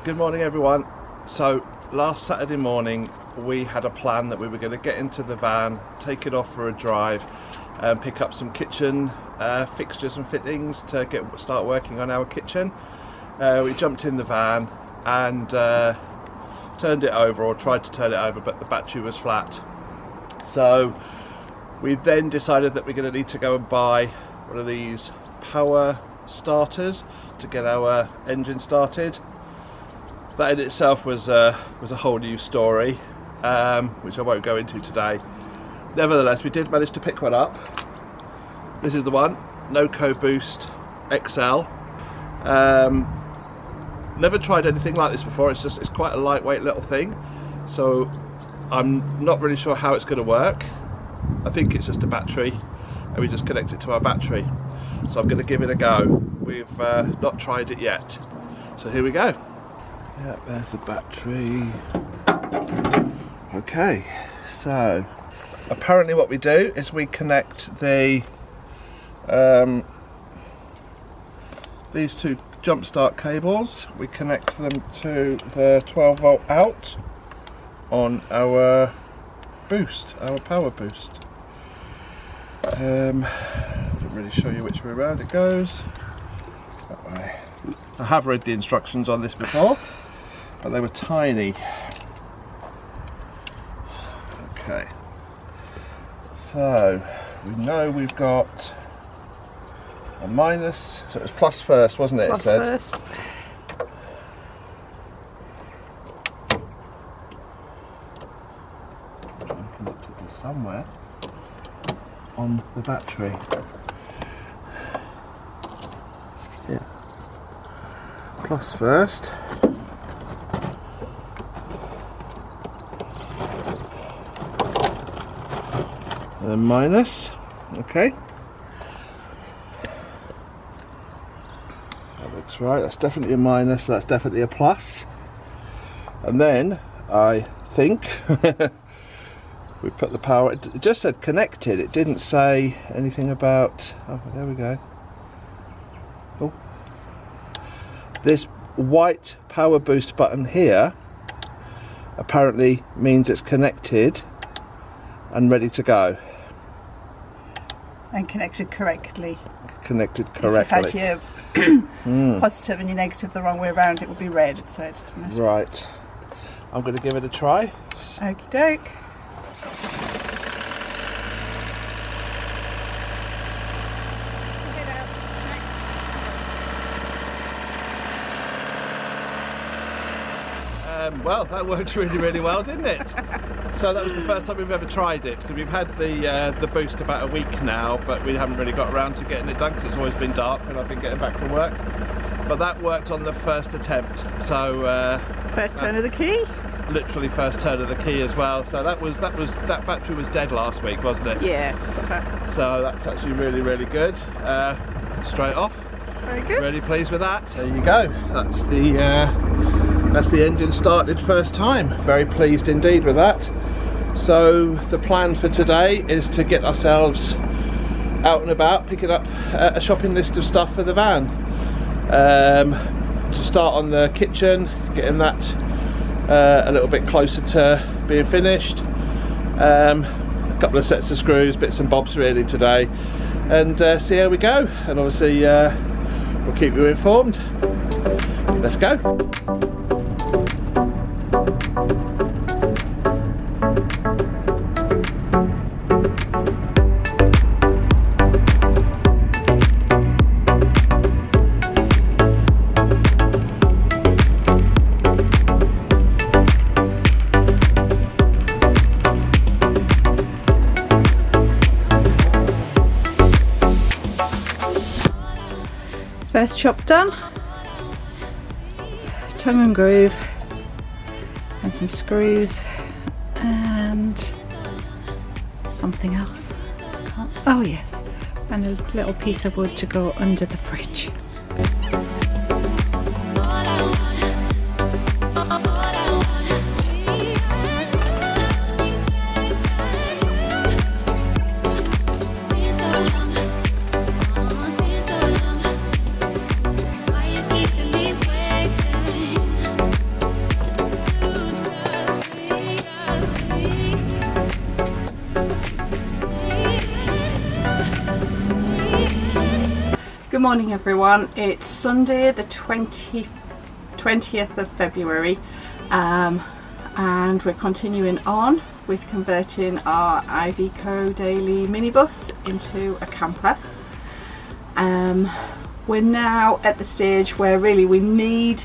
Good morning everyone. So last Saturday morning we had a plan that we were going to get into the van, take it off for a drive and pick up some kitchen fixtures and fittings to start working on our kitchen. We jumped in the van and turned it over, or tried to turn it over, but the battery was flat. So we then decided that we're going to need to go and buy one of these power starters to get our engine started. That in itself was a whole new story, which I won't go into today. Nevertheless, we did manage to pick one up. This is the one, NocoBoost XL. Never tried anything like this before. It's quite a lightweight little thing, so I'm not really sure how it's going to work. I think it's just a battery, and we just connect it to our battery. So I'm going to give it a go. We've not tried it yet, so here we go. Yeah, there's the battery. Okay, so apparently what we do is we connect the these two jump start cables. We connect them to the 12 volt out on our boost, our power boost. Doesn't really show you which way around it goes. That way. I have read the instructions on this before, but they were tiny. Okay, so we know we've got a minus, so it was plus first, wasn't it? Plus it said first. I'm trying to connect it to somewhere on the battery. Yeah, plus first. And then minus. Okay. That looks right. That's definitely a minus. That's definitely a plus. And then I think we put the power. It just said connected. It didn't say anything about. Oh, there we go. Oh. This white power boost button here apparently means it's connected and ready to go. And connected correctly. Connected correctly. If you had your positive and your negative the wrong way around, it would be red, it said, didn't it? Right. I'm going to give it a try. Okie doke. Well, that worked really well, didn't it? So that was the first time we've ever tried it, because we've had the boost about a week now, but we haven't really got around to getting it done because it's always been dark and I've been getting back from work. But that worked on the first attempt. So First turn of the key. Literally first turn of the key as well. So that battery was dead last week, wasn't it? Yeah. So that's actually really good. Straight off. Very good. Really pleased with that. There you go. That's the engine started first time. Very pleased indeed with that. So the plan for today is to get ourselves out and about, picking up a shopping list of stuff for the van. To start on the kitchen, getting that a little bit closer to being finished. A couple of sets of screws, bits and bobs really today, and see how we go. And obviously we'll keep you informed. Let's go. First chop done. Tongue and groove and some screws and something else. Oh yes, and a little piece of wood to go under the fridge. Good morning everyone, it's Sunday the 20th of February and we're continuing on with converting our Iveco daily minibus into a camper. We're now at the stage where really we need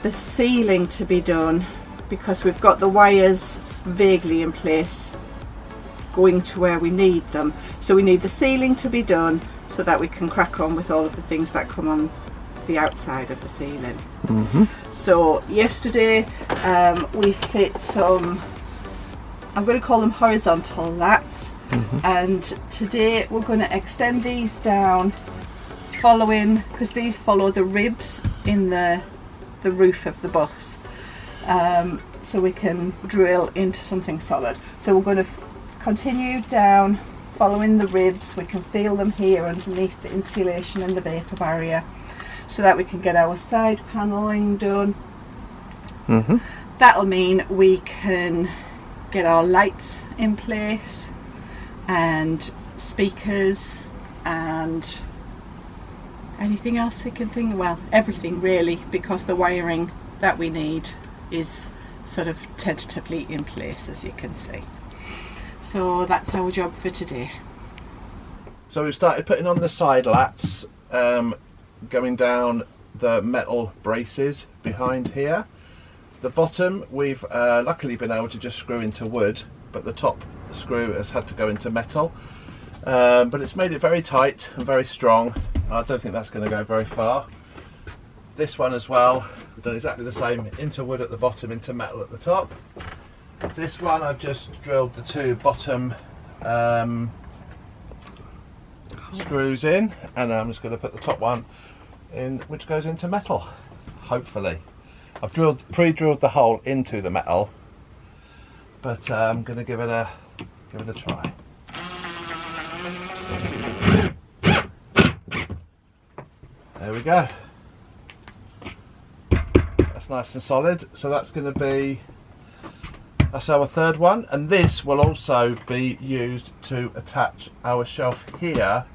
the ceiling to be done because we've got the wires vaguely in place going to where we need them. So we need the ceiling to be done so that we can crack on with all of the things that come on the outside of the ceiling. So yesterday we fit some, I'm going to call them horizontal lats, and today we're going to extend these down following, because these follow the ribs in the roof of the bus, so we can drill into something solid. So we're going to continue down following the ribs. We can feel them here underneath the insulation and the vapour barrier, so that we can get our side panelling done. That'll mean we can get our lights in place and speakers and anything else I can think, well, everything really, because the wiring that we need is sort of tentatively in place, as you can see. So that's our job for today. So we've started putting on the side lats, going down the metal braces behind here. The bottom we've luckily been able to just screw into wood, but the top screw has had to go into metal. But it's made it very tight and very strong. I don't think that's going to go very far. This one as well, we've done exactly the same, into wood at the bottom, into metal at the top. This one I've just drilled the two bottom screws in, and I'm just going to put the top one in, which goes into metal, hopefully. I've pre-drilled the hole into the metal, but I'm going to give it a try. There we go. That's nice and solid. So that's going to be, that's our third one, and this will also be used to attach our shelf here,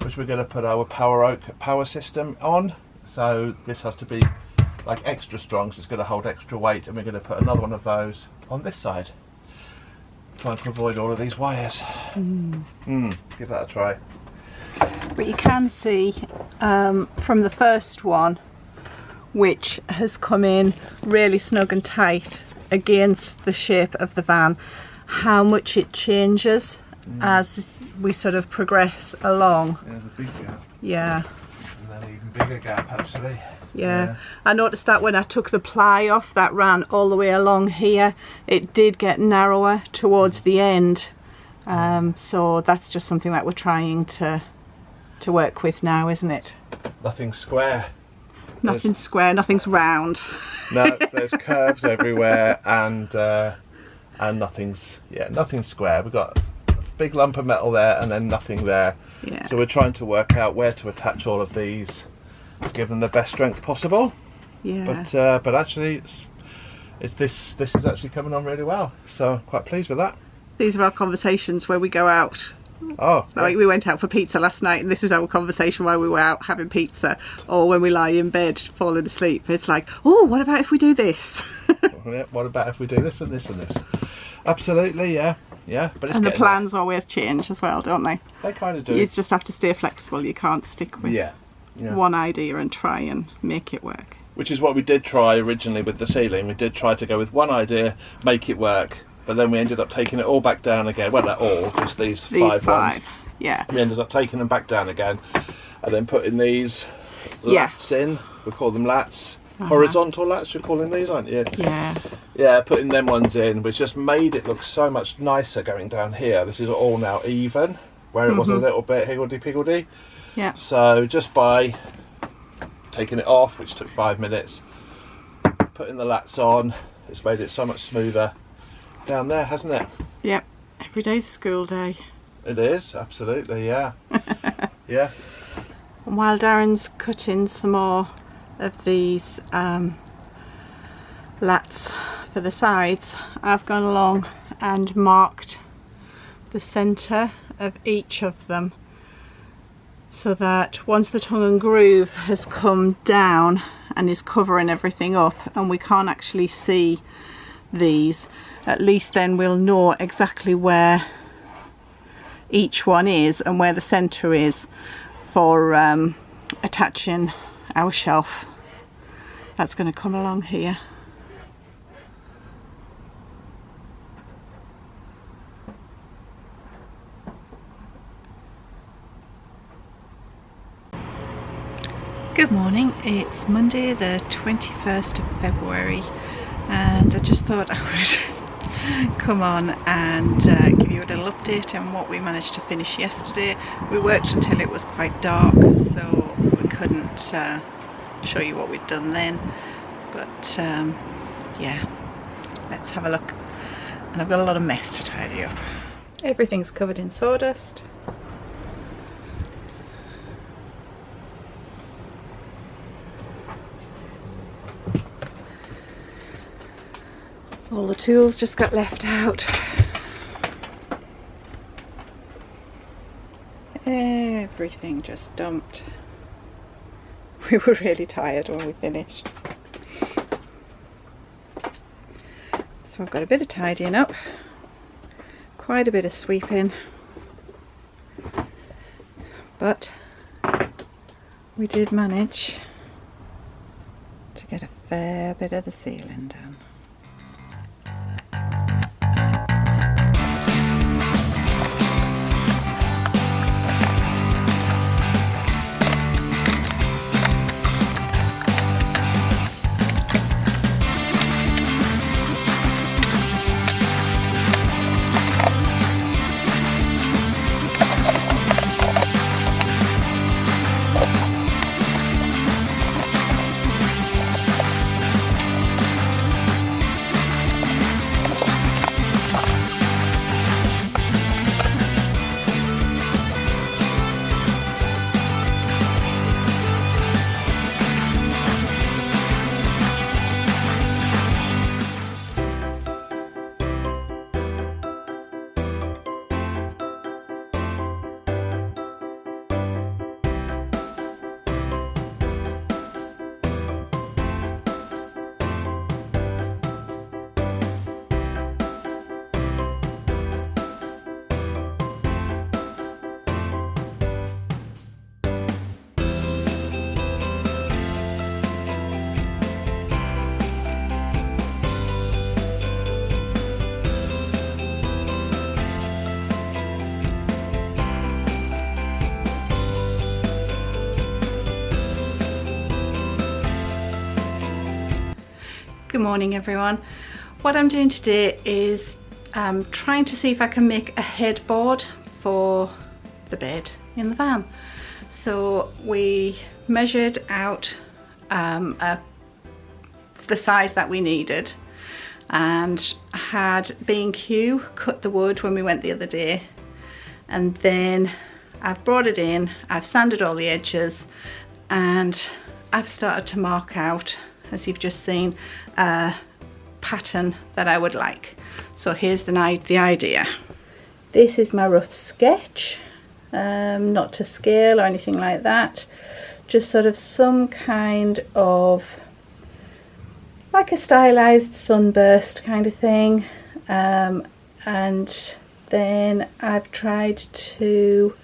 which we're going to put our power system on. So this has to be like extra strong, so it's going to hold extra weight, and we're going to put another one of those on this side, trying to avoid all of these wires. Give that a try. But you can see from the first one, which has come in really snug and tight against the shape of the van, how much it changes as we sort of progress along. Yeah, there's a big gap. Yeah. And then an even bigger gap actually. Yeah, I noticed that when I took the ply off that ran all the way along here, it did get narrower towards the end. So that's just something that we're trying to work with now, isn't it? Nothing's square. Nothing's square, nothing's round. No, there's curves everywhere, and nothing's square. We've got a big lump of metal there and then nothing there. Yeah. So we're trying to work out where to attach all of these, give them the best strength possible. Yeah. But actually, this is actually coming on really well. So I'm quite pleased with that. These are our conversations where we go out. Oh, like yeah. we went out for pizza last night, and this was our conversation while we were out having pizza, or when we lie in bed falling asleep. It's like, oh, what about if we do this? Yeah, what about if we do this and this and this? Absolutely, yeah. But it's, and the plans always change as well, don't they? They kind of do. You just have to stay flexible. You can't stick with one idea and try and make it work. Which is what we did try originally with the ceiling. We did try to go with one idea, make it work, but then we ended up taking it all back down again. Well, not all, just these five ones. Yeah. We ended up taking them back down again, and then putting these lats in. We call them lats. Horizontal lats, you're calling these, aren't you? Yeah. Yeah, putting them ones in, which just made it look so much nicer going down here. This is all now even, where it was a little bit higgledy-piggledy. Yeah. So just by taking it off, which took 5 minutes, putting the lats on, it's made it so much smoother down there, hasn't it? Yep. Every day's a school day. It is, absolutely, yeah. Yeah. And while Darren's cutting some more of these lats for the sides, I've gone along and marked the centre of each of them so that once the tongue and groove has come down and is covering everything up and we can't actually see these, at least then we'll know exactly where each one is and where the center is for attaching our shelf that's going to come along here. Good morning, it's Monday the 21st of February and I just thought I would come on and give you a little update on what we managed to finish yesterday. We worked until it was quite dark, so we couldn't show you what we'd done then, but yeah, let's have a look. And I've got a lot of mess to tidy up. Everything's covered in sawdust. All the tools just got left out. Everything just dumped. We were really tired when we finished. So I've got a bit of tidying up, quite a bit of sweeping, but we did manage to get a fair bit of the ceiling done. Good morning everyone. What I'm doing today is trying to see if I can make a headboard for the bed in the van. So we measured out the size that we needed and had B&Q cut the wood when we went the other day, and then I've brought it in, I've sanded all the edges, and I've started to mark out, as you've just seen, a pattern that I would like. So here's the idea. This is my rough sketch, not to scale or anything like that, just sort of some kind of like a stylized sunburst kind of thing, and then I've tried to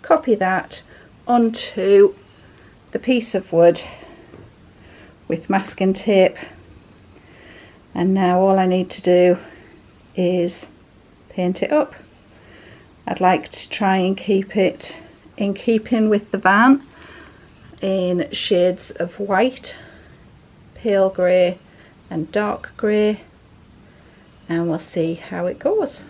copy that onto the piece of wood with masking tape, and now all I need to do is paint it up. I'd like to try and keep it in keeping with the van in shades of white, pale grey and dark grey, and we'll see how it goes.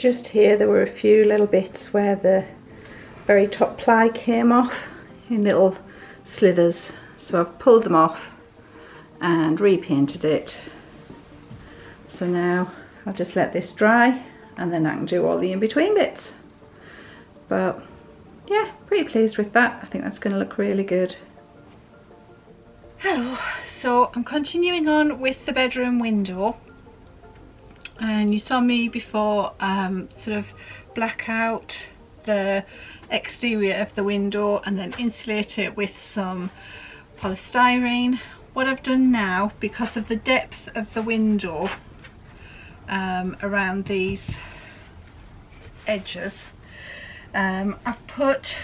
just here there were a few little bits where the very top ply came off in little slithers, so I've pulled them off and repainted it. So now I'll just let this dry and then I can do all the in-between bits. But yeah, pretty pleased with that. I think that's going to look really good. Hello, so I'm continuing on with the bedroom window, and you saw me before sort of black out the exterior of the window and then insulate it with some polystyrene. What I've done now, because of the depth of the window around these edges, I've put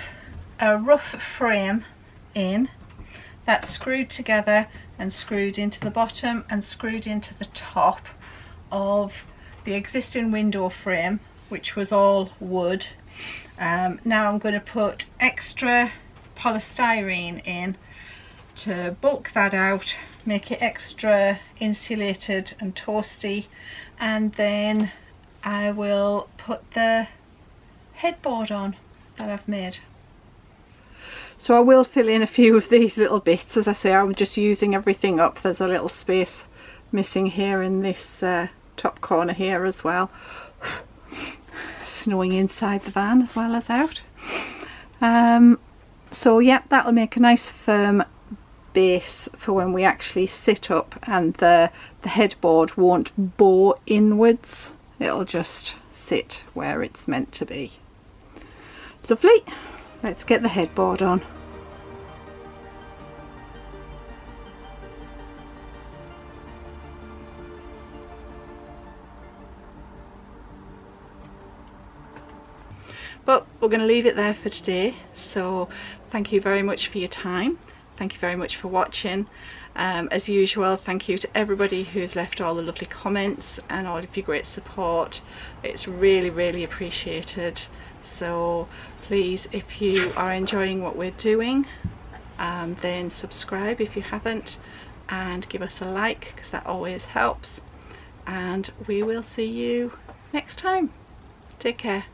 a rough frame in that's screwed together and screwed into the bottom and screwed into the top of the existing window frame, which was all wood. Now I'm going to put extra polystyrene in to bulk that out, make it extra insulated and toasty, and then I will put the headboard on that I've made. So I will fill in a few of these little bits. As I say, I'm just using everything up. There's a little space missing here in this top corner here as well. Snowing inside the van as well as out. So yeah, that'll make a nice firm base for when we actually sit up, and the headboard won't bow inwards. It'll just sit where it's meant to be. Lovely. Let's get the headboard on. But we're going to leave it there for today. So thank you very much for your time. Thank you very much for watching. As usual, thank you to everybody who's left all the lovely comments and all of your great support. It's really, really appreciated. So please, if you are enjoying what we're doing, then subscribe if you haven't, and give us a like, because that always helps. And we will see you next time. Take care.